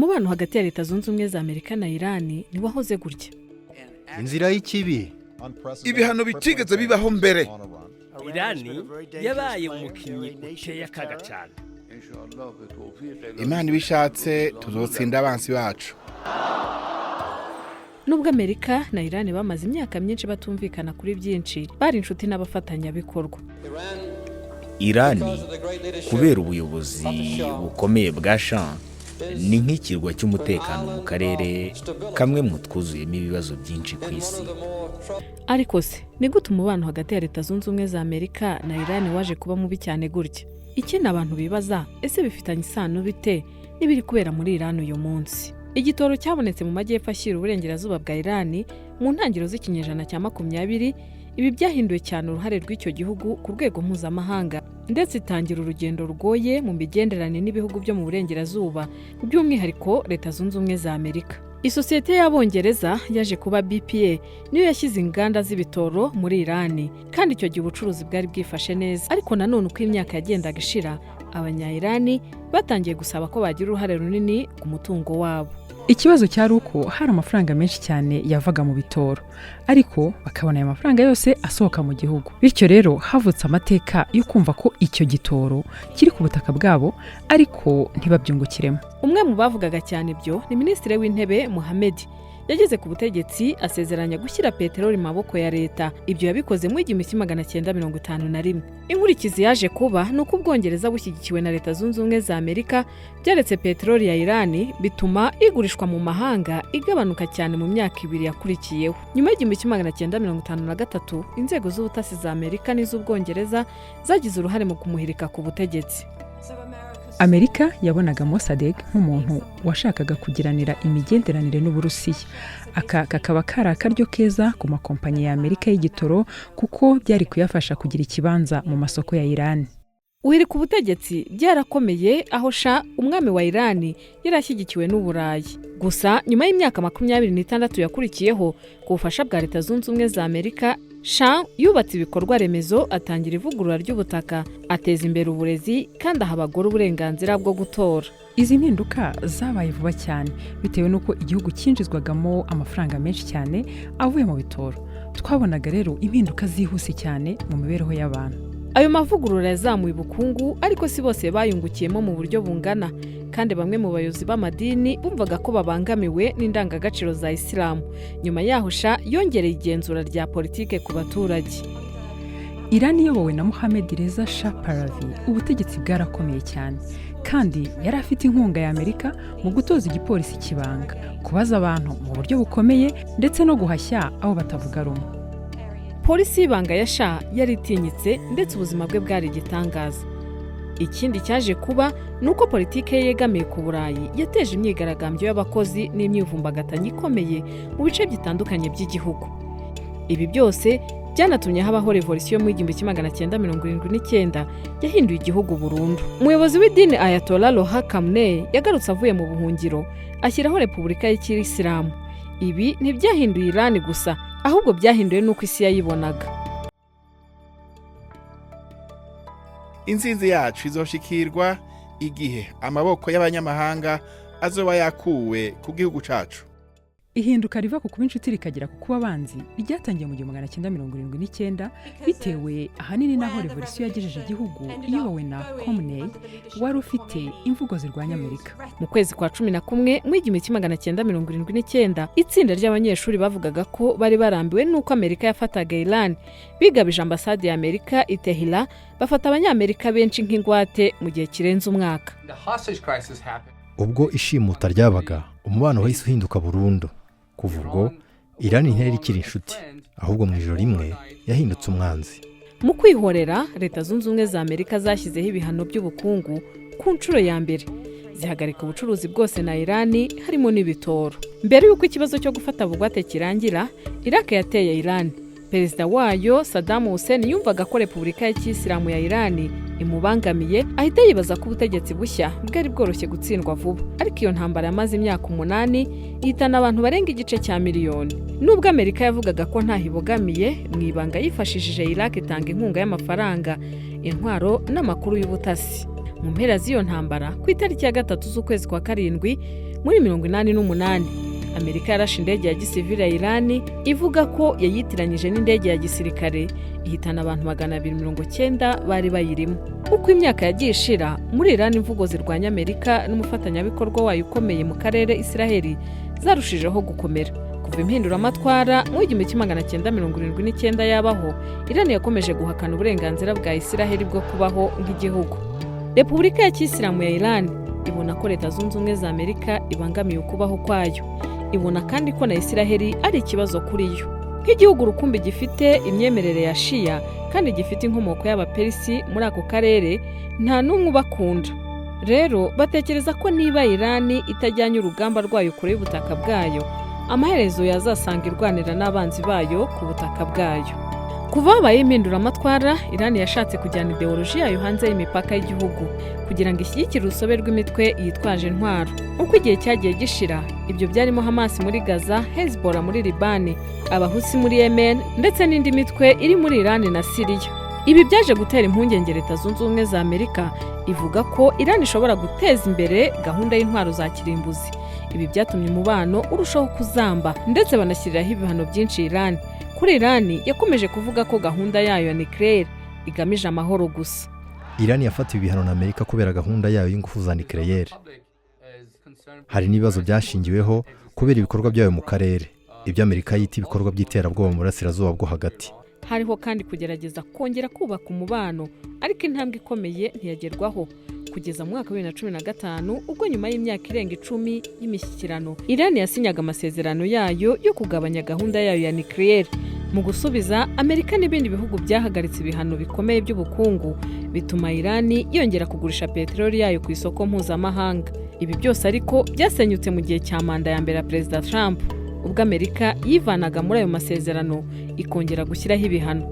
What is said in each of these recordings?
umubano hagati ya Leta Zunze Ubumwe za Amerika na Iran ntiwahoze gutya. Inzira y'ikibi, ibihano bitigeze bibaho mbere. Irani yabaye umukinnyi uteye akaga cyane. Imana ibishatse tuzotsinda abansi bacu. Nubwo Amerika na Iran bamaze imyaka myinshi batumvikana kuri byinshi, bari inshuti n'abafatanyabikorwa. Irani kubera ubuyobozi bukomeye bwa Shah ni nk'ikirwa cy'umutekano mu karere kamwe mu twuzuyemo ibibazo byinshi ku isi. Ariko se ni gute umubano hagati ya Leta Zunze Ubumwe za Amerika na Iran waje kuba mubi cyane gutya? Ikindi abantu bibaza, ese bifitanye isano bite n'ibiri kubera muri Iran uyu munsi? Igitoro cyabonetse mu majyepfo ashyira uburengerazuba bwa Iran mu ntangiriro z'ikinyejana cya 20. Ibi byahinduye cyane uruhare rw'icyo gihugu ku rwego mpuzamahanga, ndetse itangira urugendo rugoye mu migenderanire n'ibihugu byo mu burengerazuba, by'umwihariko Leta Zunze Ubumwe za Amerika. Isosiyete y'Abongereza yaje kuba BPA niyo yashyize inganda z'ibitoro muri Iran, kandi icyo gihe ubucuruzi bwari bwifashe neza. Ariko nanone uko imyaka yagendaga ishira, abanya-Iran batangiye gusaba ko bagira uruhare runini ku mutungo wabo. Ikibazo cyari uko hari amafaranga menshi cyane yavaga mu bitoro, ariko bakabona aya mafaranga yose asohoka mu gihugu. Bityo rero havutse amateka yo kumva ko icyo gitoro kiri ku butaka bwabo ariko ntibabyungukiremo. Umwe mu bavugaga cyane ibyo ni Minisitiri w'Intebe Mohamed. Yageze ku butegetsi asezeranya gushyira peteroli mu maboko ya leta. Ibyo yabikoze mu 1951. Inkurikizi yaje kuba nuko Ubwongereza bushyigikiwe na Leta Zunze Ubumwe za Amerika byaretse peteroli ya Iran, bituma igurishwa mu mahanga igabanuka cyane mu myaka 2 yakurikiyeho. Nyuma y'1953 inzego z'ubutasi za Amerika n'iz'Ubwongereza zagize uruhare mu kumuhirika ku butegetsi. Amerika yabonaga Mossadegh nk'umuntu washakaga kugiranira imigenderanire n'Uburusiya. Aka kakaba kari akaryo keza ku makompanyi ya Amerika y'igitoro, kuko byari kuyafasha kugira ikibanza mu masoko ya Iran. Uwiri ku butegetsi byarakomeye, aho Shah umwami wa Iran yarashyigikiwe n'Uburayi. Gusa nyuma y'imyaka 26 yakurikiyeho ku bufasha bwa Leta Zunze Ubumwe za Amerika, Shah yubatse ibikorwa remezo, atangira ivugurura ry'ubutaka, ateza imbere uburezi, kandi aha abagore uburenganzira bwo gutora. Izi mpinduka zabaye vuba cyane bitewe nuko igihugu cyinjizwagamo amafaranga menshi cyane avuye mu bitoro. Twabonaga rero impinduka zihuse cyane mu mibereho y'abantu. Ayo mavugurura yazamuye ubukungu, ariko si bose bayungukiyemo mu buryo bungana, kandi bamwe mu bayobozi b'amadini bumvaga ko babangamiwe n'indangagaciro za Islam. Nyuma yaho Shah yongereye igenzura rya politike ku baturage. Iran iyobowe na Mohamed Reza Shah Pahlavi, ubutegetsi bwarakomeye cyane, kandi yari afite inkunga ya Amerika mu gutoza igipolisi kibanga, kubaza abantu mu buryo bukomeye, ndetse no guhashya abo batavuga rumwe. Polisi y'ibanga ya Shah yari itinyitse, ndetse ubuzima bwe bwari igitangaza. Ikindi cyaje kuba nuko politike ye yegamiye ku Burayi yateje imyigaragambyo y'abakozi n'imyivumbagatanya ikomeye mu bice bitandukanye by'igihugu. Ibi byose byanatumye habaho revolution mu 1979 yahinduye igihugu burundu. Umuyobozi w'idini Ayatollah Ruhollah Khamenei yagarutse avuye mu buhungiro, ashyiraho Repubulika y'Ikirisilamu. Ibi ntibyahinduye Iran gusa, ahubwo byahinduye nuko isi yayibonaga. Insinzi yacu izoshikirwa igihe amaboko y'abanyamahanga azoba yakuwe ku gihugu cacu. Ihinduka riva ku kuba inshuti rikagera ku kuba abanzi ryatangiye mu 1979 bitewe ahanini naho revolution yagejeje igihugu iyobowe na Khamenei wari ufite imvugo zirwanya Amerika. Mu kwezi kwa 11 mu 1979 itsinda ry'abanyeshuri bavugaga ko bari barambiwe nuko Amerika yafataga Iran, bigabije ambasade ya Amerika i Tehran, bafata abanyamerika benshi nk'ingwate mu gihe kirenze umwaka. ubwo ishimuta ryabaga, umubano wahise uhinduka burundu. Kuva ubwo Iran ntiyari ikiri inshuti, ahubwo mu ijoro rimwe yahindutse umwanzi. Mu kwihorera, Leta Zunze Ubumwe za Amerika zashyizeho ibihano by'ubukungu ku nshuro ya mbere, zihagarika ubucuruzi bwose na Iran, harimo n'ibitoro. Mbere y'uko ikibazo cyo gufata bugwate kirangira, Iraq yateye Iran. Perezida wayo Saddam Hussein yumvaga ko Repubulika y'Ikisilamu ya Iran imubangamiye, ahita yibaza ko ubutegetsi bushya bwari bworoshye gutsindwa vuba. Ariko iyo ntambara yamaze imyaka 8 ihitana abantu barenga igice cya miliyoni. Nubwo Amerika yavugaga ko nta hibogamiye, mu ibanga yifashishije Iraq itanga inkunga y'amafaranga, intwaro n'amakuru y'ubutasi. Mu mpera z'iyo ntambara, ku itariki ya 3 z'ukwezi kwa 7, muri 1988 Amerika yarashe indege ya gisivili ya Irani ivuga ko yayitiranyije n'indege ya gisirikare ihitana abantu 290 bari bayirimo. Uko imyaka yagiye ishira, muri Irani imvugo zirwanya Amerika n'umufatanyabikorwa wayo ukomeye mu karere Israeli zarushijeho gukomera. Kuva impinduramatwara mu 1979 yabaho, Irani yakomeje guhakana uburenganzira bwa Israeli bwo kubaho nk'igihugu. Repubulika ya Kisilamu ya Irani ibona ko Leta Zunze Ubumwe za Amerika ibangamiye ukubaho kwayo. Ibona kandi ko na Israeli ari ikibazo kuri yo. Nk'igihugu rukumbi gifite imyemerere ya Shia kandi gifite inkomoko y'Abaperisi muri ako karere, nta n'umwe ubakunda. Rero batekereza ko niba Irani itajyanye urugamba rwayo kure y'ubutaka bwayo, amaherezo yazasanga irwanira n'abanzi bayo ku butaka bwayo. Kuva habaye impinduramatwara, Irani yashatse kujyana ideoloji yayo hanze y'imipaka y'igihugu kugira ngo ishyigikire urusobe rw'imitwe yitwaje intwaro. Uko igihe cyagiye gishira, ibyo byarimo Hamas muri Gaza, Hezbollah muri Libani, Abahusi muri Yemen ndetse n'indi mitwe iri muri Irani na Syria. Ibi byaje gutera impungenge Leta Zunze Ubumwe za Amerika ivuga ko Irani ishobora guteza imbere gahunda y'intwaro za kirimbuzi. Ibi byatumye umubano urushaho kuzamba ndetse banashyiriraho ibihano byinshi Irani. Kuri Irani yakomeje kuvuga ko gahunda yayo ya nucleaire igamije amahoro gusa. Irani yafatiwe ibihano na Amerika kubera gahunda yayo y'ingufu za nucleaire. Hari n'ibibazo byashingiweho kubera ibikorwa byayo mu karere, ibyo Amerika yita ibikorwa by'iterabwoba mu burasirazuba bwo hagati. Hariho kandi kugerageza kongera kubaka umubano, ariko intambwe ikomeye ntiyagerwaho kugeza mu mwaka wa 2015 ubwo nyuma y'imyaka irenga 10 y'imishyikirano Irani yasinyaga amasezerano yayo yo kugabanya gahunda yayo ya nucleaire. Mu gusubiza, Amerika n'ibindi bihugu byahagaritse ibihano bikomeye by'ubukungu bituma Irani yongera kugurisha peteroli yayo ku isoko mpuzamahanga. Ibi byose ariko byasenyutse mu gihe cya manda ya mbere ya Perezida Trump, ubwo Amerika yivanaga muri ayo masezerano ikongera gushyiraho ibihano.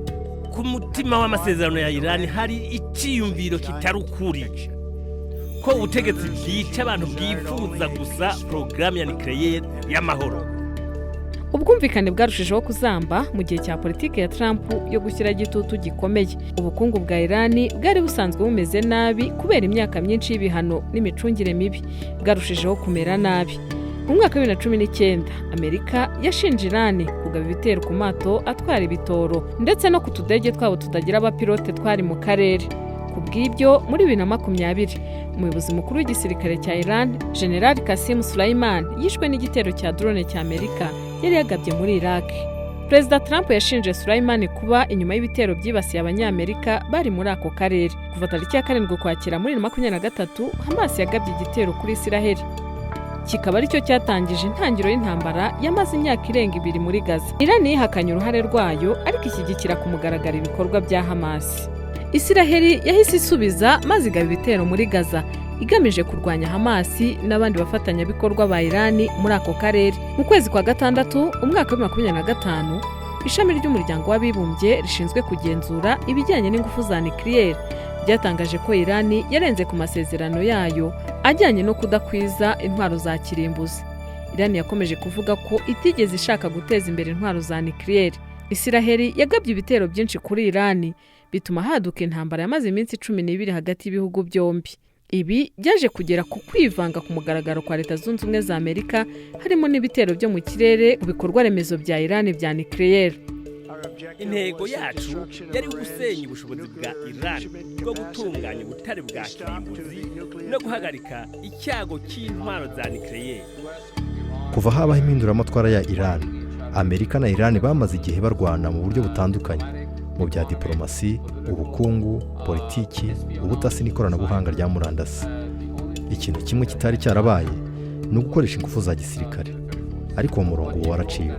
Ku mutima w'amasezerano ya Irani hari icyiyumviro kitari ukuri ko ubutegetsi bwica abantu bwifuza gusa porogaramu ya nucleaire y'amahoro. Ubwumvikane bwarushijeho kuzamba mu gihe cya politiki ya Trump yo gushyira igitutu gikomeye. Ubukungu bwa Irani bwari busanzwe bumeze nabi kubera imyaka myinshi y'ibihano n'imicungire mibi, bwarushijeho kumera nabi. Mu mwaka wa 2019 Amerika yashinje Irani kugaba ibitero ku mato atwara ibitoro ndetse no ku tudege twabo tutagira abapilote twari mu karere. Kubw'ibyo muri 2020 umuyobozi mukuru w'igisirikare cya Iran General Qasim Soleimani yishwe n'igitero cya drone cya Amerika yari yagabye muri Iraq. Perezida Trump yashinje Soleimani kuba inyuma y'ibitero byibasiye abanyamerika bari muri ako karere. Kuva tariki ya 7 Ukwakira muri 2023 Hamas yagabye igitero kuri Israel, kikaba aricyo cyatangije intangiriro y'intambara yamaze imyaka irenga 2 muri Gaza. Iran yihakanye uruhare rwayo ariko ishyigikira ku mugaragaro ibikorwa bya Hamas. Israel yahise isubiza maze igaba ibitero muri Gaza igamije kurwanya Hamas n'abandi bafatanyabikorwa ba Iran muri ako karere. Mu kwezi kwa gatandatu umwaka wa 2025 ishami ry'umuryango w'abibumbye rishinzwe kugenzura ibijyanye n'ingufu za nucleaire byatangaje ko Iran yarenze ku masezerano yayo ajyanye no kudakwiza intwaro za kirimbuzi. Iran yakomeje kuvuga ko itigeze ishaka guteza imbere intwaro za nucleaire. Israel yagabye ibitero byinshi kuri Iran bituma haduka intambara yamaze iminsi 12 hagati y'ibihugu byombi. Ibi byaje kugera ku kwivanga ku mugaragaro kwa Leta Zunze Ubumwe za Amerika, harimo n'ibitero byo mu kirere ku bikorwa remezo bya Iran bya nucleaire. Intego yacu yari gusenya ubushobozi bwa Iran bwo gutunganya ubutare bwa kirimbuzi no guhagarika icyago cy'intwaro za nucleaire. Kuva habaho impinduramatwara ya Iran, Amerika na Iran bamaze igihe barwana mu buryo butandukanye mu bya diplomasi, ubukungu, politiki, ubutasi n'ikoranabuhanga rya murandasi. Ikintu kimwe kitari cyarabaye ni ugukoresha ingufu za gisirikare, ariko uwo murongo ubu waraciwe.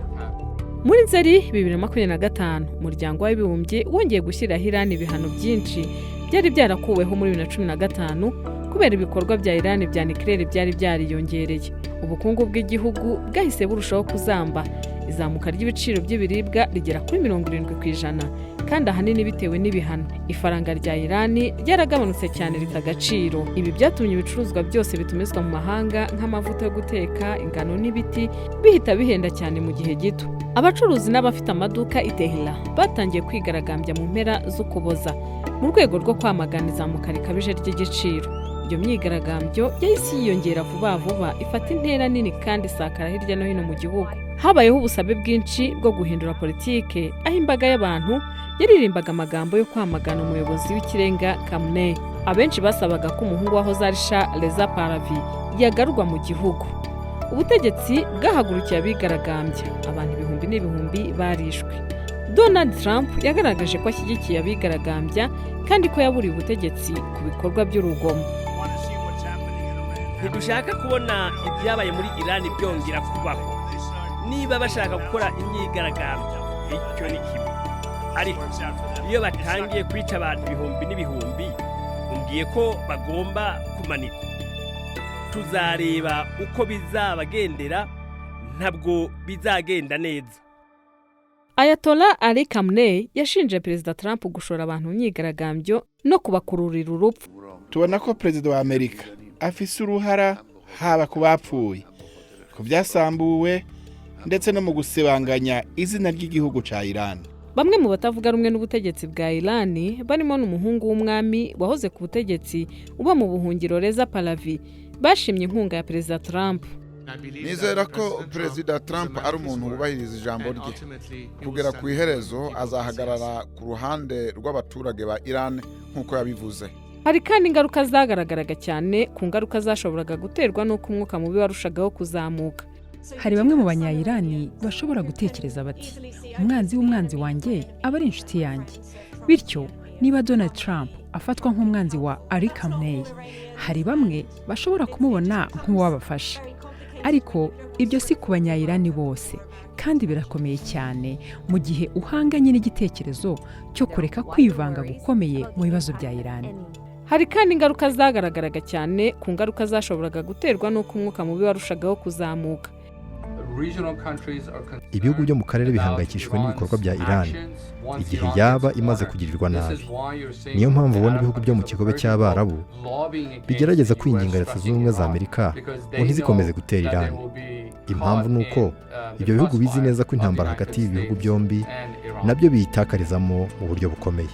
Muri Nzeri 2025 umuryango w'abibumbye wongeye gushyiraho Iran ibihano byinshi byari byarakuweho muri 2015 kubera ibikorwa bya Iran bya nucleaire byari byariyongereye. Ubukungu bw'igihugu bwahise burushaho kuzamba, izamuka ry'ibiciro by'ibiribwa rigera kuri 70% kandi ahanini bitewe n'ibihano. Ifaranga rya Iran ryaragabanutse cyane ritagaciro. Ibi byatumye ibicuruzwa byose bitumizwa mu mahanga nk'amavuta yo guteka, ingano n'ibiti bihita bihenda cyane mu gihe gito. Abacuruzi n'abafite amaduka i Tehran batangiye kwigaragambya mu mpera z'Ukuboza mu rwego rwo kwamagana izamuka rikabije ry'igiciro. iyo myigaragambyo yahise yiyongera vuba vuba ifata intera nini kandi isakara hirya no hino mu gihugu. Habayeho ubusabe bwinshi bwo guhindura politike, aho imbaga y'abantu yaririmbaga amagambo yo kwamagana umuyobozi w'ikirenga Khamenei. Abenshi basabaga ko umuhungu wahoze ari Shah Reza Pahlavi yagarurwa mu gihugu. Ubutegetsi bwahagurukiye abigaragambya, abantu ibihumbi n'ibihumbi barishwe. Donald Trump yagaragaje ko ashyigikiye abigaragambya kandi ko yaburiye ubutegetsi ku bikorwa by'urugomo. Ntidushaka kubona ibyabaye muri Iran byongera kubaho. Niba bashaka gukora imyigaragambyo, icyo ni kimwe. Ariko iyo batangiye kwica abantu ibihumbi n'ibihumbi, umbwiye ko bagomba kumanikwa. Tuzareba uko bizabagendera, ntabwo bizagenda neza. Ayatollah Ali Khamenei yashinje Perezida Trump gushora abantu mu myigaragambyo no kubakururira urupfu. Tubona ko Perezida wa Amerika afise uruhara haba ku bapfuye, ku byasambuwe ndetse no mu gusebanganya izina ry'igihugu ca Iran. Bamwe mu batavuga rumwe n'ubutegetsi bwa Iran barimo n'umuhungu w'umwami wahoze ku butegetsi uba mu buhungiro Reza Pahlavi bashimye inkunga ya Perezida Trump. Nizera ko Perezida Trump ari umuntu wubahiriza ijambo rye. Kugera ku iherezo azahagarara ku ruhande rw'abaturage ba Iran nk'uko yabivuze. Hari kandi ingaruka zagaragaraga cyane ku ngaruka zashoboraga guterwa n'uko umwuka mubi warushagaho kuzamuka. Hari bamwe mu banyayirani bashobora gutekereza bati umwanzi w'umwanzi wanjye aba ari inshuti yanjye. Bityo niba Donald Trump afatwa nk'umwanzi wa Ali Khamenei, hari bamwe bashobora kumubona nk'uwabafasha. Ariko ibyo si ku banyayirani bose, kandi birakomeye cyane mu gihe uhanganye n'igitekerezo cyo kureka kwivanga gukomeye mu bibazo bya Iran. Hari kandi ingaruka zagaragaraga cyane ku ngaruka zashoboraga guterwa n'uko umwuka mubi warushagaho kuzamuka. Ibihugu byo mu karere bihangayikishijwe n'ibikorwa bya Iran igihe yaba imaze kugirirwa nabi. Niyo mpamvu ubona ibihugu byo mu kigobe cy'Abarabu bigerageza kwinginga Leta Zunze Ubumwe za Amerika ngo ntizikomeze gutera Iran. Impamvu ni uko ibyo bihugu bizi neza ko intambara hagati y'ibihugu byombi nabyo biyitakarizamo mu buryo bukomeye.